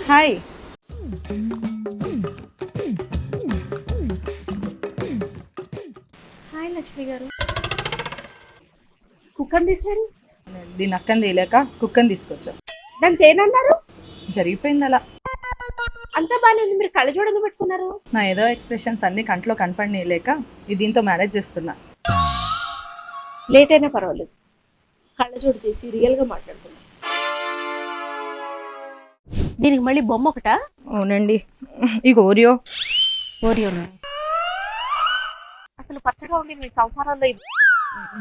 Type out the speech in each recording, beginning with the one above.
Hi. Hi Lakshmi గారు, cooker తెచ్చారు. దీని అక్కని తీయలేక కుక్కని తీసుకొచ్చాం. దాన్ని చేయనన్నారు. జరిగిపోయింది అలా. అంతా బాగానే ఉంది, మీరు కళ్ళ చూడదు పెట్టుకున్నారు. నా ఏదో ఎక్స్ప్రెషన్స్ అన్ని కంట్లో కనపడలేక దీంతో మేనేజ్ చేస్తున్నా. లేట్ అయినా పర్వాలేదు, కళ్ళ చూడు తీసి రియల్గా మాట్లాడుతున్నా. దీనికి మళ్ళీ బొమ్మ ఒకటా? అవునండి, ఇక ఓరియో. ఓరియోనా? అసలు పచ్చగా ఉండి మీ సంసారాల్లో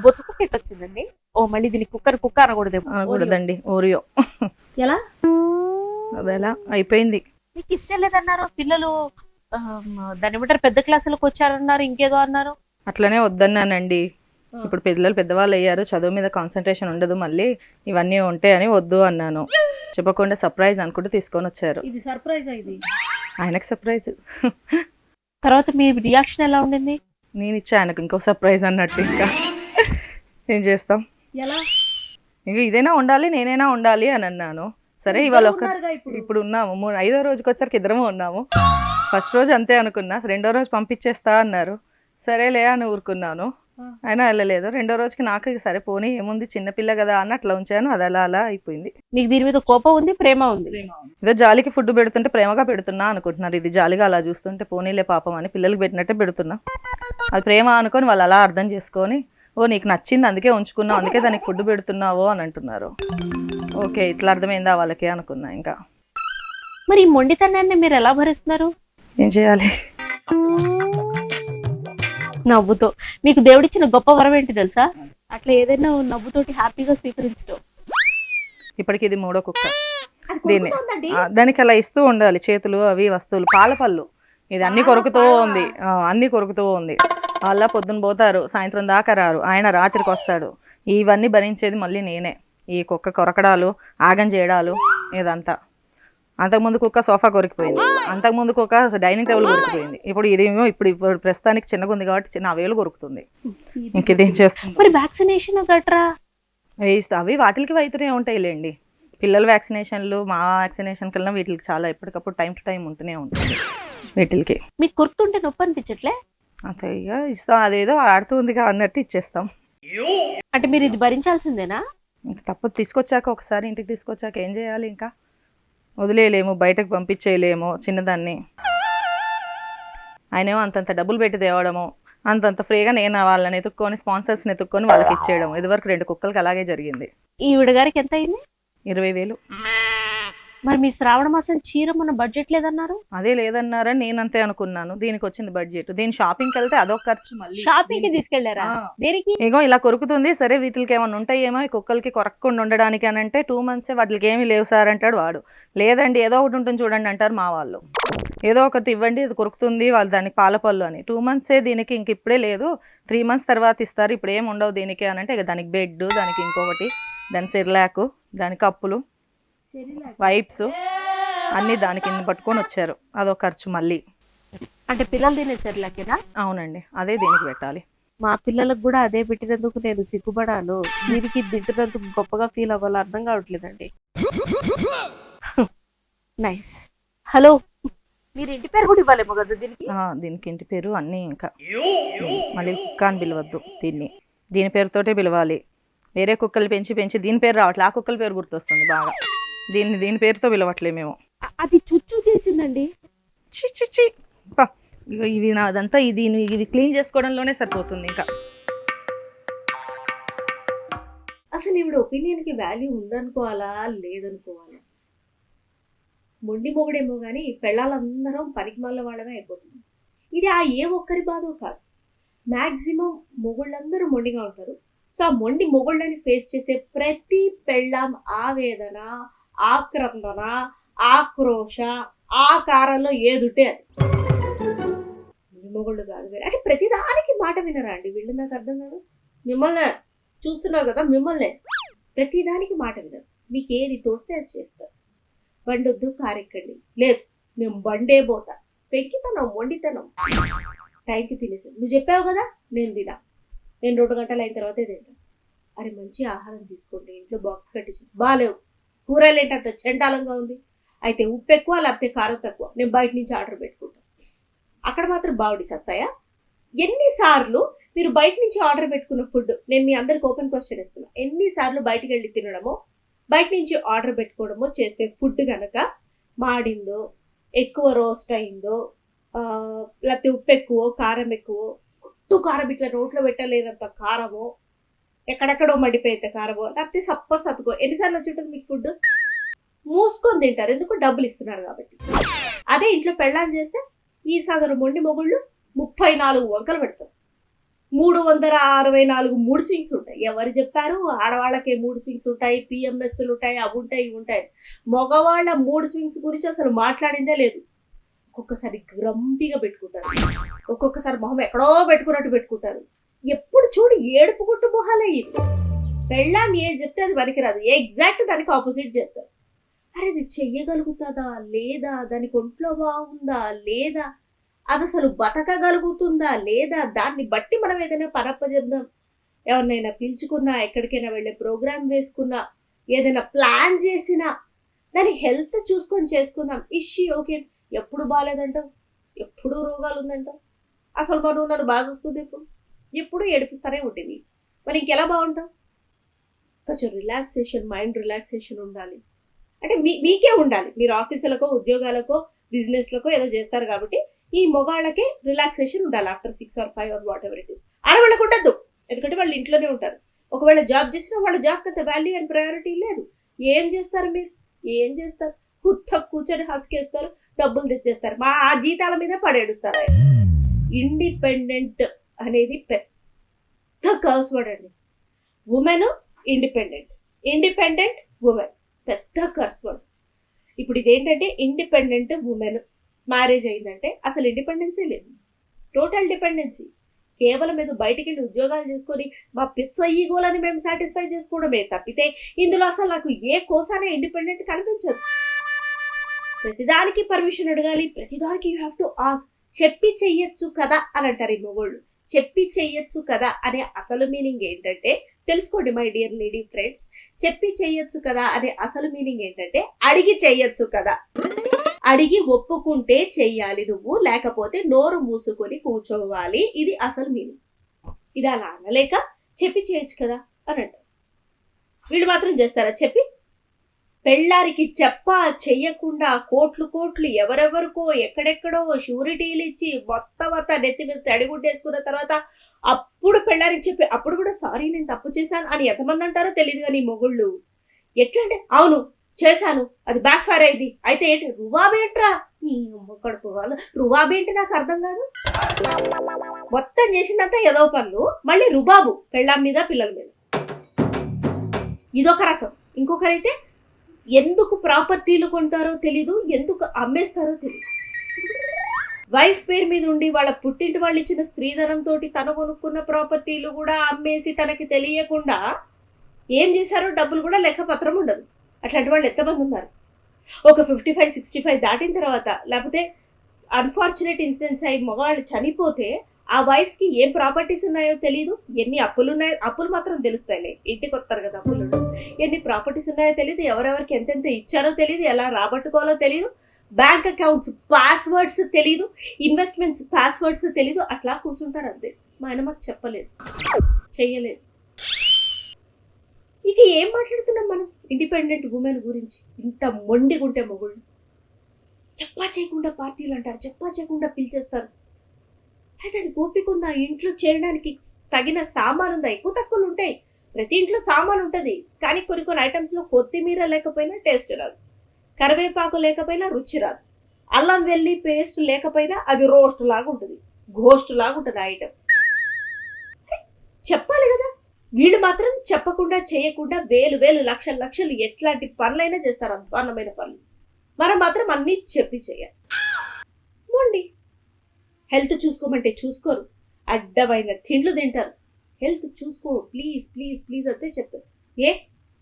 బొచ్చు కుక్క ఎట్టు వచ్చిందండి? ఓ మళ్ళీ దీనికి కుక్క అనకూడదేమో. అనకూడదండి, ఓరియో. ఎలా? అదెలా అయిపోయింది. మీకు ఇష్టం లేదన్నారు పిల్లలు, దాన్ని బట్టి పెద్ద క్లాసులకు వచ్చారన్నారు, ఇంకేదో అన్నారు. అట్లనే వద్దన్నానండి. ఇప్పుడు పిల్లలు పెద్దవాళ్ళు అయ్యారు, చదువు మీద కాన్సన్ట్రేషన్ ఉండదు, మళ్ళీ ఇవన్నీ ఉంటాయని వద్దు అన్నాను. చెప్పకుండా సర్ప్రైజ్ అనుకుంటూ తీసుకొని వచ్చారు. ఇది సర్ప్రైజ్ అయింది. ఆయనకు సర్ప్రైజ్. తర్వాత మీ రియాక్షన్ ఎలా ఉండింది? నేను ఇచ్చా ఆయనకు ఇంకో సర్ప్రైజ్ అన్నట్టు. ఇంకా ఏం చేస్తాం, ఎలా? ఇంకా ఇదైనా ఉండాలి నేనైనా ఉండాలి అని అన్నాను. సరే ఇవాళ ఇప్పుడు ఉన్నాము, 5వ రోజుకి వచ్చరికి ఇద్దరము ఉన్నాము. ఫస్ట్ రోజు అంతే అనుకున్నా, 2వ రోజు పంపించేస్తా అన్నారు. సరేలే అని ఊరుకున్నాను. అయినా వెళ్ళలేదు. 2వ రోజుకి నాకు సరే పోనీ ఏముంది చిన్నపిల్ల కదా అని అట్లా ఉంచాను. అది అలా అయిపోయింది. మీకు దీని మీద కోపం ఉంది, ప్రేమ ఉంది? ఏదో జాలికి ఫుడ్ పెడుతుంటే ప్రేమగా పెడుతున్నా అనుకుంటున్నారు. ఇది జాలిగా అలా చూస్తుంటే పోనీలే పాపం అని పిల్లలకి పెట్టినట్టే పెడుతున్నా. అది ప్రేమ అనుకొని వాళ్ళు అలా అర్థం చేసుకొని, ఓ నీకు నచ్చింది అందుకే ఉంచుకున్నావు, అందుకే దానికి ఫుడ్ పెడుతున్నావో అని అంటున్నారు. ఓకే ఇట్లా అర్థమైందా వాళ్ళకి అనుకున్నా. ఇంకా మరి ఈ మొండితనాన్ని మీరు ఎలా భరిస్తున్నారు? ఏం చేయాలి? నవ్వుతో. మీకు దేవుడిచ్చిన గొప్ప వరం ఏంటి తెలుసా? అట్లా ఏదైనా నవ్వుతోటి హ్యాపీగా స్వీకరించడం. ఇప్పటికి ఇది 3వ కుక్క. దీన్ని దానికి అలా ఇస్తూ ఉండాలి, చేతులు అవి వస్తువులు, పాల పళ్ళు, ఇది అన్ని కొరుకుతూ ఉంది. వాళ్ళ పొద్దున పోతారు, సాయంత్రం దాకా రారు, ఆయన రాత్రికి వస్తాడు. ఇవన్నీ భరించేది మళ్ళీ నేనే. ఈ కుక్క కొరకడాలు, ఆగం చేయడాలు, ఇదంతా. అంతకుముందు కుక్క సోఫా కొరికిపోయింది, అంతకుముందు కుక్క డైనింగ్ టేబుల్ కొరికిపోయింది. ఇప్పుడు ఇదేమో ఇప్పుడు ప్రస్తుతానికి చిన్నగా ఉంది కాబట్టి నా వేలు కొరుకుతుంది. ఇంక ఇదేం చేస్తుంది? మరి వ్యాక్సినేషన్ గట్రా అవి వాటికి అవుతూనే ఉంటాయిలేండి. పిల్లల వ్యాక్సినేషన్లు మా వ్యాక్సినేషన్ కన్నా వీటికి చాలా ఎప్పటికప్పుడు టైం టు టైం ఉంటూనే ఉంటుంది వీటికి. మీకు కొరుకుతుంటే నొప్పి అనిపించట్లే? అంతే ఇక ఇస్తాం, అదేదో ఆడుతుంది అన్నట్టు ఇచ్చేస్తాం. అంటే మీరు ఇది భరించాల్సిందేనా? ఇంకా తప్పదు, తీసుకొచ్చాక ఒకసారి ఇంటికి తీసుకొచ్చాక ఏం చేయాలి? ఇంకా వదిలేయలేము, బయటకు పంపించేయలేము చిన్నదాన్ని. ఆయనేమో అంతంత డబ్బులు పెట్టి తేవడము, అంతంత ఫ్రీగా నేను వాళ్ళని ఎత్తుక్కొని స్పాన్సర్స్ని ఎత్తుక్కొని వాళ్ళకి ఇచ్చేయడం. ఇదివరకు 2 కుక్కలకి అలాగే జరిగింది. ఈవిడ గారికి ఎంత అయింది? 20,000. మరి మీ శ్రావణ మాసం చీర మన బడ్జెట్ లేదన్నారు? అదే లేదన్నారని నేను అంతే అనుకున్నాను. దీనికి వచ్చింది బడ్జెట్. దీని షాపింగ్కి వెళ్తే అదొక ఖర్చు. మళ్ళీ షాపింగ్ కి తీసుకెళ్లారా? దేనికి? ఇగో ఇలా కొరుకుతుంది. సరే వీటికి ఏమైనా ఉంటాయేమో ఈ కుక్కలకి కొరక్కుండా ఉండడానికి అని అంటే 2 months వాటికి ఏమీ లేవు సార్ అంటాడు వాడు. లేదండి ఏదో ఒకటి ఉంటుంది చూడండి అంటారు మా వాళ్ళు. ఏదో ఒకటి ఇవ్వండి, అది కొరుకుతుంది వాళ్ళు, దానికి పాలపళ్ళు అని. 2 months దీనికి, ఇంక ఇప్పుడే లేదు, 3 months తర్వాత ఇస్తారు, ఇప్పుడు ఏమి ఉండవు దీనికి అని అంటే ఇక దానికి బెడ్, దానికి ఇంకొకటి, దాని సిర్లాకు, దాని కప్పులు, వైప్స్ అన్నీ దానికి పట్టుకొని వచ్చారు. అదొక ఖర్చు మళ్ళీ. అంటే పిల్లలు తినే సిర్లాకేనా? అవునండి, అదే దీనికి పెట్టాలి. మా పిల్లలకు కూడా అదే పెట్టినందుకు నేను సిగ్గుపడాను. దీనికి తింటున్నందుకు గొప్పగా ఫీల్ అవ్వాలో అర్థం కావట్లేదండి. నైస్. హలో, మీరు ఇంటి పేరు కూడా ఇవ్వాలేమో కదా దీనికి? దీనికి ఇంటి పేరు అన్నీ, ఇంకా మళ్ళీ కుక్క అని పిలవద్దు, దీని పేరుతోటే పిలవాలి. వేరే కుక్కలు పెంచి దీని పేరు రావట్లే, ఆ కుక్కల పేరు గుర్తొస్తుంది బాగా. దీని పేరుతో పిలవట్లే మేము. అది చుచ్చు చేసిందండి. చి ఇవి నాదంతా ఇవి క్లీన్ చేసుకోవడంలోనే సరిపోతుంది. ఇంకా అసలు ఈవిడ ఒపీనియన్కి వాల్యూ ఉందనుకోవాలా లేదనుకోవాలా? మొండి మొగుడేమో కానీ పెళ్ళాలందరం పనికి మళ్ళ వాళ్ళమే అయిపోతుంది. ఇది ఆ ఏ ఒక్కరి బాధో కాదు, మ్యాక్సిమం మొగుళ్ళందరూ మొండిగా ఉంటారు. సో ఆ మొండి మొగుళ్ళని ఫేస్ చేసే ప్రతి పెళ్ళాం ఆవేదన, ఆక్రందన, ఆక్రోష, ఆకారంలో ఏదుంటే అది. మొగుళ్ళు కాదు వేరే. అంటే ప్రతిదానికి మాట వినరా అండి వీళ్ళు? నాకు అర్థం కాదు. మిమ్మల్ని చూస్తున్నారు కదా మిమ్మల్ని, ప్రతిదానికి మాట వినరు. మీకు ఏది తోస్తే అది చేస్తారు. బండొద్దు కారెక్కండి, లేదు నేను బండే పోతా. పెంకితనం, మొండితనం. టైంకి తినేసాను, నువ్వు చెప్పావు కదా నేను తినా, నేను 2 గంటలు అయిన తర్వాతే తింటా. అరే మంచి ఆహారం తీసుకోండి, ఇంట్లో బాక్స్ కట్టించి. బాలేవు కూరలు ఏంటి అంత చండాలంగా ఉంది, అయితే ఉప్పు ఎక్కువ లేకపోతే కారం తక్కువ, నేను బయట నుంచి ఆర్డర్ పెట్టుకుంటాను. అక్కడ మాత్రం బాగుండి చేస్తాయా? ఎన్నిసార్లు మీరు బయట నుంచి ఆర్డర్ పెట్టుకున్న ఫుడ్, నేను మీ అందరికి ఓపెన్ క్వశ్చన్ ఇస్తున్నా, ఎన్నిసార్లు బయటికి వెళ్ళి తినడమో బయట నుంచి ఆర్డర్ పెట్టుకోవడమో చేస్తే ఫుడ్ కనుక మాడిందో, ఎక్కువ రోస్ట్ అయిందో, లేకపోతే ఉప్పు ఎక్కువ కారం ఎక్కువ, గుట్టు కారం ఇట్లా నోట్లో పెట్టలేనంత కారమో, ఎక్కడెక్కడో మడిపోయేంత కారమో, లేకపోతే సత్తుకో, ఎన్నిసార్లు వచ్చి ఉంటుంది మీకు ఫుడ్? మూసుకొని తింటారు, ఎందుకు? డబ్బులు ఇస్తున్నారు కాబట్టి. అదే ఇంట్లో పెళ్ళాన్ని చేస్తే ఈ సగరు మొండి మొగుళ్ళు 34 వంకలు పెడతారు. 364 మూడ్ స్వింగ్స్ ఉంటాయి. ఎవరు చెప్పారు ఆడవాళ్ళకే మూడ్ స్వింగ్స్ ఉంటాయి, పిఎంఎస్లు ఉంటాయి, అవి ఉంటాయి ఇవి ఉంటాయి. మగవాళ్ళ మూడ్ స్వింగ్స్ గురించి అసలు మాట్లాడిందే లేదు. ఒక్కొక్కసారి గ్రంపిగా పెట్టుకుంటారు, ఒక్కొక్కసారి మొహం ఎక్కడో పెట్టుకున్నట్టు పెట్టుకుంటారు. ఎప్పుడు చూడు ఏడుపు గుట్టు మొహాలే ఇవి. పెళ్ళాన్ని ఏం చెప్తే అది పనికిరాదు, ఎగ్జాక్ట్ దానికి ఆపోజిట్ చేస్తారు. అరే ఇది చెయ్యగలుగుతుందా లేదా, దానికి ఒంట్లో బాగుందా లేదా, అది అసలు బతకగలుగుతుందా లేదా, దాన్ని బట్టి మనం ఏదైనా పనప్పజెప్దాం. ఎవరినైనా పిలుచుకున్నా, ఎక్కడికైనా వెళ్ళే ప్రోగ్రామ్ వేసుకున్నా, ఏదైనా ప్లాన్ చేసినా దాని హెల్త్ చూసుకొని చేసుకుందాం. Issue okay. ఎప్పుడు బాగాలేదంటావు, ఎప్పుడు రోగాలు ఉందంటావు. అసలు మనం నన్ను బాగా చూస్తుంది ఎప్పుడు ఏడిపిస్తానే ఉంటుంది. మరి ఇంకెలా బాగుంటాం? కొంచెం రిలాక్సేషన్, మైండ్ రిలాక్సేషన్ ఉండాలి. అంటే మీకే ఉండాలి. మీరు ఆఫీసులకో ఉద్యోగాలకో బిజినెస్లకో ఏదో చేస్తారు కాబట్టి ఈ మొగాళ్ళకే రిలాక్సేషన్ ఉండాలి after 6 or 5 or what ever it is. ఆడవాళ్ళకు ఉండద్దు, ఎందుకంటే వాళ్ళు ఇంట్లోనే ఉంటారు. ఒకవేళ జాబ్ చేసినా వాళ్ళ జాబ్కి అంత వాల్యూ అండ్ ప్రయారిటీ లేదు. ఏం చేస్తారు మీరు? ఏం చేస్తారు? హుత్త కూర్చొని హస్కేస్తారు, డబ్బులు తెచ్చేస్తారు, మా ఆ జీతాల మీద పడేడుస్తారు. ఇండిపెండెంట్ అనేది పెద్ద కర్స్ వర్డ్ అండి. ఉమెన్ ఇండిపెండెన్స్, ఇండిపెండెంట్ ఉమెన్ పెద్ద కర్స్ వర్డ్. ఇప్పుడు ఇదేంటంటే ఇండిపెండెంట్ ఉమెన్ మ్యారేజ్ అయిందంటే అసలు ఇండిపెండెన్సే లేదు, టోటల్ డిపెండెన్సీ. కేవలం ఏదో బయటికి వెళ్ళి ఉద్యోగాలు చేసుకొని మా పిచ్చ ఈగోలని మేము సాటిస్ఫై చేసుకోవడమే తప్పితే ఇందులో అసలు నాకు ఏ కోసానే ఇండిపెండెంట్ కనిపించదు. ప్రతిదానికి పర్మిషన్ అడగాలి, ప్రతిదానికి యూ హ్యావ్ టు ఆస్క్. చెప్పి చెయ్యొచ్చు కదా అని అంటారు ఈ మొగోళ్ళు. చెప్పి చెయ్యొచ్చు కదా అనే అసలు మీనింగ్ ఏంటంటే తెలుసుకోండి మై డియర్ లేడీ ఫ్రెండ్స్. చెప్పి చెయ్యొచ్చు కదా అనే అసలు మీనింగ్ ఏంటంటే అడిగి చెయ్యొచ్చు కదా. అడిగి ఒప్పుకుంటే చెయ్యాలి నువ్వు, లేకపోతే నోరు మూసుకొని కూర్చోవాలి. ఇది అసలు మీనింగ్. ఇది అలా అనలేక చెప్పి చేయొచ్చు కదా అని అంటారు. వీళ్ళు మాత్రం చేస్తారా చెప్పి? పెళ్ళారికి చెయ్యకుండా కోట్లు కోట్లు ఎవరెవరికో ఎక్కడెక్కడో షూరిటీలు ఇచ్చి మొత్తం అంతా నెత్తి మీద తడిగుడ్డేసుకున్న తర్వాత అప్పుడు పెళ్ళారికి చెప్పి అప్పుడు కూడా సారీ నేను తప్పు చేశాను అని ఎంతమంది అంటారో తెలియదు. కానీ మొగుళ్ళు ఎట్లా అంటే అవును చేశాను, అది బ్యాక్ ఫైర్ అయింది, అయితే ఏంటి రువాబేంట్రా కడుపు వాళ్ళు రువాబేంటి నాకు అర్థం కాదు. మొత్తం చేసిందంతా ఏదో పనులు, మళ్ళీ రుబాబు పెళ్ళాం మీద పిల్లల మీద. ఇదొక రకం. ఇంకొకరైతే ఎందుకు ప్రాపర్టీలు కొంటారో తెలీదు, ఎందుకు అమ్మేస్తారో తెలీదు. వైఫ్ పేరు మీద ఉండి వాళ్ళ పుట్టింటి వాళ్ళు ఇచ్చిన స్త్రీధనంతో తను కొనుక్కున్న ప్రాపర్టీలు కూడా అమ్మేసి తనకి తెలియకుండా ఏం చేశారో డబ్బులు కూడా లెక్కపత్రం ఉండదు. అట్లాంటి వాళ్ళు ఎంతమంది ఉన్నారు? ఒక 55-65 దాటిన తర్వాత లేకపోతే అన్ఫార్చునేట్ ఇన్సిడెంట్స్ అయ్యి మగవాళ్ళు చనిపోతే ఆ వైఫ్స్ కి ఏం ప్రాపర్టీస్ ఉన్నాయో తెలియదు, ఎన్ని అప్పులు ఉన్నాయో, అప్పులు మాత్రం తెలుస్తాయిలే, ఇంటికి వస్తారు కదా అప్పులు, ఎన్ని ప్రాపర్టీస్ ఉన్నాయో తెలియదు, ఎవరెవరికి ఎంతెంత ఇచ్చారో తెలియదు, ఎలా రాబట్టుకోవాలో తెలియదు, బ్యాంక్ అకౌంట్స్ పాస్వర్డ్స్ తెలీదు, ఇన్వెస్ట్మెంట్స్ పాస్వర్డ్స్ తెలీదు. అట్లా కూర్చుంటారు అంతే. మా ఆయన మాకు చెప్పలేదు, చెయ్యలేదు. ఇక ఏం మాట్లాడుతున్నాం మనం ఇండిపెండెంట్ ఉమెన్ గురించి? ఇంత మొండిగుంటే మొగుళ్ళు చెప్పా చేయకుండా పార్టీలు అంటారు, చెప్పా చేయకుండా పిలిచేస్తారు. అయితే అది ఓపిక ఉందా? ఇంట్లో చేరడానికి తగిన సామాను ఉందా? ఎక్కువ తక్కువలు ఉంటాయి, ప్రతి ఇంట్లో సామాను ఉంటుంది. కానీ కొన్ని ఐటమ్స్ లో కొత్తిమీర లేకపోయినా టేస్ట్ రాదు, కరివేపాకు లేకపోయినా రుచి రాదు, అల్లం వెల్లి పేస్ట్ లేకపోయినా అది రోస్ట్ లాగా ఉంటుంది, ఘోస్ట్ లాగా ఉంటుంది ఆ ఐటమ్. చెప్పాలి కదా. వీళ్ళు మాత్రం చెప్పకుండా చేయకుండా వేలు లక్షలు ఎట్లాంటి పనులైనా చేస్తారు, అధ్వాన్నమైన పనులు. మనం మాత్రం అన్ని చెప్పి చేయాలి. మొండి. హెల్త్ చూసుకోమంటే చూసుకోరు, అడ్డమైన తిండ్లు తింటారు, హెల్త్ చూసుకో ప్లీజ్ ప్లీజ్ ప్లీజ్ అంటే చెప్తాను. ఏ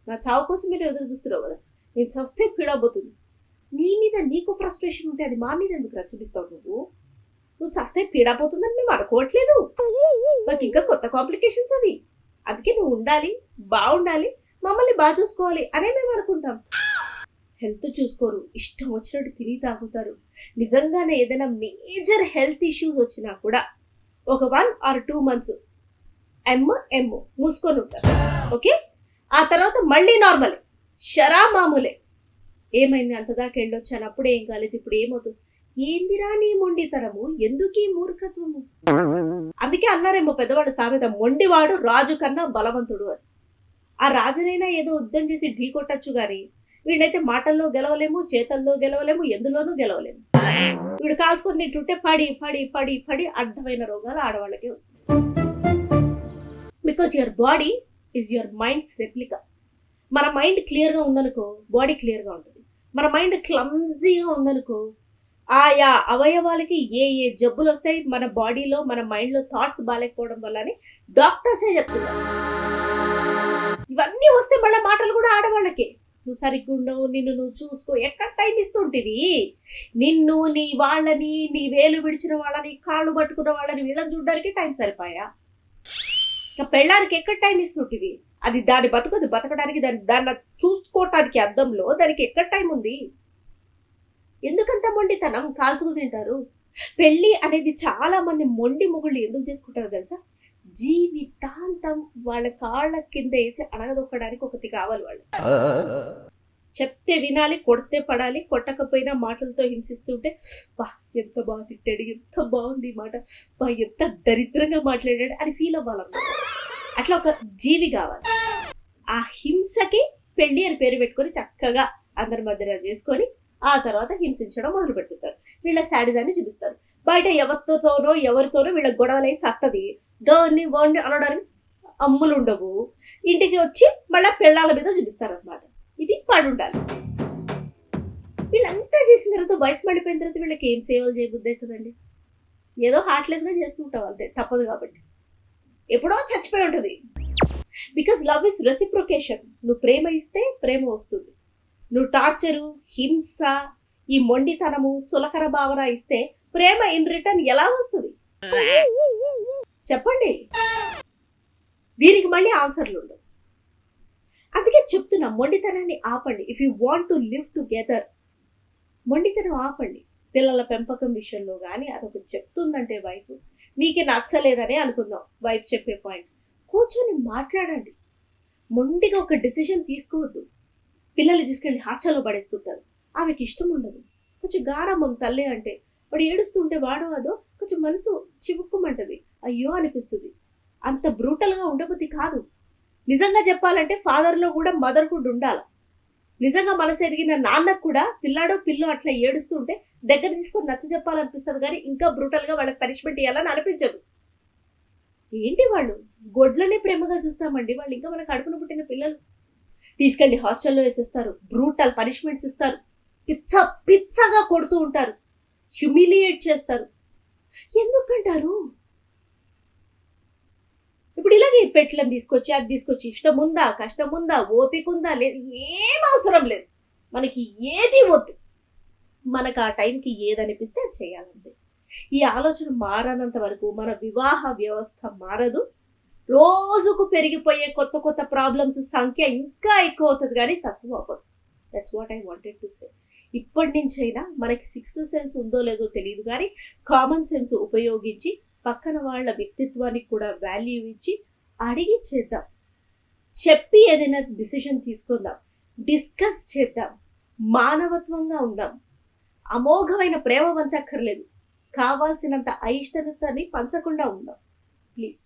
నా చావు కోసం మీరు ఎదురు చూస్తున్నావు కదా, నేను చస్తే పీడబోతుంది. నీ మీద నీకు ఫ్రస్ట్రేషన్ ఉంటే అది మా మీద ఎందుకు చూపిస్తావు? నువ్వు చస్తే పీడబోతుందని మేము అనుకోవట్లేదు, మాకు ఇంకా కొత్త కాంప్లికేషన్స్ అవి. అందుకే నువ్వు ఉండాలి, బాగుండాలి, మమ్మల్ని బాగా చూసుకోవాలి అనే మేము అనుకుంటాం. హెల్త్ చూసుకోరు, ఇష్టం వచ్చినట్టు తిని తాగుతారు. నిజంగానే ఏదైనా మేజర్ హెల్త్ ఇష్యూస్ వచ్చినా కూడా ఒక 1 or 2 months మూసుకొని ఉంటారు. ఓకే, ఆ తర్వాత మళ్ళీ నార్మలే, షరా మామూలే. ఏమైంది అంతదాకా వెళ్ళొచ్చాను, అప్పుడు ఏం కాలేదు, ఇప్పుడు ఏమవుతుంది? ఏందిరా నీ మొండితనము, ఎందుకు ఈ మూర్ఖత్వము? అందుకే అన్నారేమో పెద్దవాడు సామెత, మొండివాడు రాజు కన్నా బలవంతుడు అని. ఆ రాజునైనా ఏదో యుద్ధం చేసి ఢీ కొట్టచ్చు గాని వీడైతే మాటల్లో గెలవలేము, చేతల్లో గెలవలేము, ఎందులోనూ గెలవలేము. వీడు కాల్చుకొని తింటుంటే పడి పడి పడి పడి అర్థమైన రోగాలు ఆడవాళ్ళకే వస్తుంది. Because your body is your minds replica. మన మైండ్ క్లియర్గా ఉందనుకో బాడీ క్లియర్గా ఉంటుంది. మన మైండ్ క్లమ్జీగా ఉందనుకో ఆయా అవయవాలకి ఏ ఏ జబ్బులు వస్తాయి మన బాడీలో, మన మైండ్లో థాట్స్ బాగాలేకపోవడం వల్ల అని డాక్టర్సే చెప్తున్నారు. ఇవన్నీ వస్తే మళ్ళీ మాటలు కూడా ఆడవాళ్ళకే. నువ్వు సరిగ్గా ఉండవు, నిన్ను నువ్వు చూసుకో, ఎక్కడ టైం ఇస్తుంటివి? నిన్ను, నీ వాళ్ళని, నీ వేలు విడిచిన వాళ్ళని, కాళ్ళు పట్టుకున్న వాళ్ళని, వీళ్ళని చూడడానికి టైం సరిపోయా? ఇంకా పెళ్ళానికి ఎక్కడ టైం ఇస్తుంటివి? అది దాని బతుకదు, బతకడానికి దాన్ని చూసుకోవటానికి అద్దంలో దానికి ఎక్కడ టైం ఉంది? ఎందుకంత మొండితనం? కాల్చుకు తింటారు. పెళ్లి అనేది చాలా మంది మొండి మొగుళ్ళు ఎందుకు చేసుకుంటారు తెలుసా? జీవితాంతం వాళ్ళ కాళ్ళ కింద వేసి అడగదొక్కడానికి ఒకటి కావాలి. వాళ్ళు చెప్తే వినాలి, కొడితే పడాలి, కొట్టకపోయినా మాటలతో హింసిస్తుంటే బా ఎంత బాగా తిట్టాడు, ఎంత బాగుంది ఈ మాట, బా ఎంత దరిద్రంగా మాట్లాడాడు అని ఫీల్ అవ్వాలన్నమాట. అట్లా ఒక జీవి కావాలి. ఆ హింసకి పెళ్లి అని పేరు పెట్టుకొని చక్కగా అందరి మధ్యలో చేసుకొని ఆ తర్వాత హింసించడం మొదలు పెడుతుంటారు. వీళ్ళ శాడిజాన్ని చూపిస్తారు. బయట ఎవరితోనో వీళ్ళ గొడవలై సత్తది దాన్ని వాడిని అనడానికి అమ్ములు ఉండవు. ఇంటికి వచ్చి మళ్ళీ పెళ్ళాల మీద చూపిస్తారు అనమాట. ఇది పడుండాలి. వీళ్ళంతా చేసిన తర్వాత వయసు పడిపోయిన తర్వాత వీళ్ళకి ఏం సేవలు చేయబుద్ధి అవుతుందండి? ఏదో హార్ట్లెస్ గా చేస్తుంటాం అంతే, తప్పదు కాబట్టి. ఎప్పుడో చచ్చిపోయి ఉంటుంది. Because love is reciprocation. నువ్వు ప్రేమ ఇస్తే ప్రేమ వస్తుంది. నువ్వు టార్చరు, హింస, ఈ మొండితనము, చులకర భావన ఇస్తే ప్రేమ ఇన్ రిటర్న్ ఎలా వస్తుంది చెప్పండి? దీనికి మళ్ళీ ఆన్సర్లు ఉండవు. అందుకే చెప్తున్నా, మొండితనాన్ని ఆపండి. If you want to live together, మొండితనం ఆపండి. పిల్లల పెంపకం విషయంలో కానీ అదొక చెప్తుందంటే వైఫ్, మీకే నచ్చలేదనే అనుకుందాం వైఫ్ చెప్పే పాయింట్, కూర్చొని మాట్లాడండి. మొండిగా ఒక డిసిషన్ తీసుకోవద్దు. పిల్లల్ని తీసుకెళ్ళి హాస్టల్లో పడేస్తుంటారు, ఆమెకి ఇష్టం ఉండదు. కొంచెం గారామం తల్లి అంటే, వాడు ఏడుస్తుంటే వాడు అదో కొంచెం మనసు చివుక్కుమంటది, అయ్యో అనిపిస్తుంది. అంత బ్రూటల్గా ఉండబుద్ధి కాదు. నిజంగా చెప్పాలంటే ఫాదర్లో కూడా మదర్హుడ్ ఉండాలి. నిజంగా మనసు ఎరిగిన నాన్నకు కూడా పిల్లాడో పిల్లో అట్లా ఏడుస్తుంటే దగ్గర తీసుకొని నచ్చ చెప్పాలనిపిస్తుంది, కానీ ఇంకా బ్రూటల్గా వాళ్ళకి పనిష్మెంట్ ఇవ్వాలని అనిపించదు. ఏంటి వాళ్ళు గొడ్లనే ప్రేమగా చూస్తామండి, వాళ్ళు ఇంకా మన కడుపున పుట్టిన పిల్లలు. తీసుకెళ్లి హాస్టల్లో వేసేస్తారు, బ్రూటల్ పనిష్మెంట్స్ ఇస్తారు, పిచ్చగా కొడుతూ ఉంటారు, హ్యూమిలియేట్ చేస్తారు. ఎందుకంటారు? ఇప్పుడు ఇలాగే పెట్లను తీసుకొచ్చి అది తీసుకొచ్చి ఇష్టం ఉందా, కష్టం ఉందా, ఓపిక ఉందా, లేదు, ఏం అవసరం లేదు. మనకి ఏది వద్దు, మనకు ఆ టైంకి ఏదనిపిస్తే అది చేయాలంతే. ఈ ఆలోచన మారనంత వరకు మన వివాహ వ్యవస్థ మారదు. రోజుకు పెరిగిపోయే కొత్త కొత్త ప్రాబ్లమ్స్ సంఖ్య ఇంకా ఎక్కువ అవుతుంది కానీ తక్కువ అవ్వదు. That's what I wanted to say. ఇప్పటి నుంచైనా మనకి 6th సెన్స్ ఉందో లేదో తెలియదు కానీ కామన్ సెన్స్ ఉపయోగించి పక్కన వాళ్ళ వ్యక్తిత్వానికి కూడా వాల్యూ ఇచ్చి అడిగి చేద్దాం. చెప్పి ఏదైనా డిసిషన్ తీసుకుందాం, డిస్కస్ చేద్దాం, మానవత్వంగా ఉందాం. అమోఘమైన ప్రేమ పంచక్కర్లేదు, కావాల్సినంత అయిష్టతని పంచకుండా ఉందాం ప్లీజ్.